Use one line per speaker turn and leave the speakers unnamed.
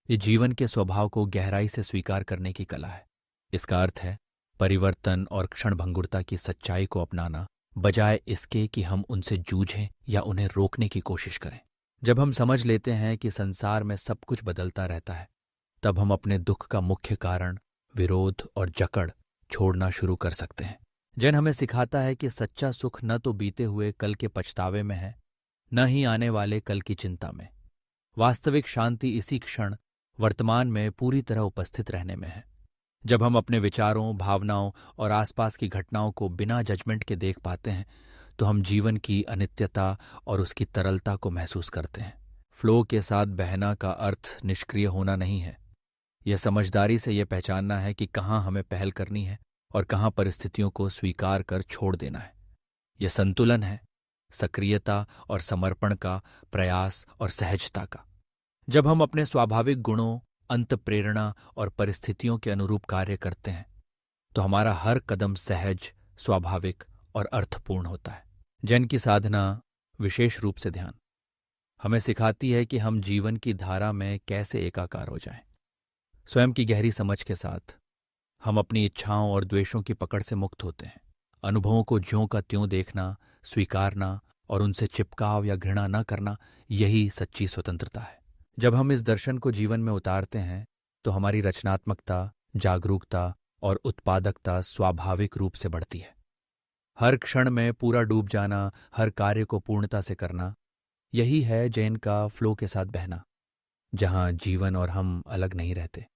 ये जीवन के स्वभाव को गहराई से स्वीकार करने की कला है। इसका अर्थ है परिवर्तन और क्षणभंगुरता की सच्चाई को अपनाना, बजाय इसके कि हम उनसे जूझें या उन्हें रोकने की कोशिश करें। जब हम समझ लेते हैं कि संसार में सब कुछ बदलता रहता है, तब हम अपने दुख का मुख्य कारण, विरोध और जकड़ छोड़ना शुरू कर सकते हैं। जैन हमें सिखाता है कि सच्चा सुख न तो बीते हुए कल के पछतावे में है, न ही आने वाले कल की चिंता में। वास्तविक शांति इसी क्षण, वर्तमान में पूरी तरह उपस्थित रहने में है। जब हम अपने विचारों, भावनाओं और आसपास की घटनाओं को बिना जजमेंट के देख पाते हैं, तो हम जीवन की अनित्यता और उसकी तरलता को महसूस करते हैं। फ्लो के साथ बहना का अर्थ निष्क्रिय होना नहीं है। यह समझदारी से यह पहचानना है कि कहाँ हमें पहल करनी है और कहाँ परिस्थितियों को स्वीकार कर छोड़ देना है। यह संतुलन है, सक्रियता और समर्पण का, प्रयास और सहजता का। जब हम अपने स्वाभाविक गुणों, अंतःप्रेरणा और परिस्थितियों के अनुरूप कार्य करते हैं, तो हमारा हर कदम सहज, स्वाभाविक और अर्थपूर्ण होता है। जैन की साधना, विशेष रूप से ध्यान, हमें सिखाती है कि हम जीवन की धारा में कैसे एकाकार हो जाएं। स्वयं की गहरी समझ के साथ हम अपनी इच्छाओं और द्वेषों की पकड़ से मुक्त होते हैं। अनुभवों को ज्यों का त्यों देखना, स्वीकारना और उनसे चिपकाव या घृणा न करना, यही सच्ची स्वतंत्रता है। जब हम इस दर्शन को जीवन में उतारते हैं, तो हमारी रचनात्मकता, जागरूकता और उत्पादकता स्वाभाविक रूप से बढ़ती है। हर क्षण में पूरा डूब जाना, हर कार्य को पूर्णता से करना, यही है जैन का फ्लो के साथ बहना, जहाँ जीवन और हम अलग नहीं रहते।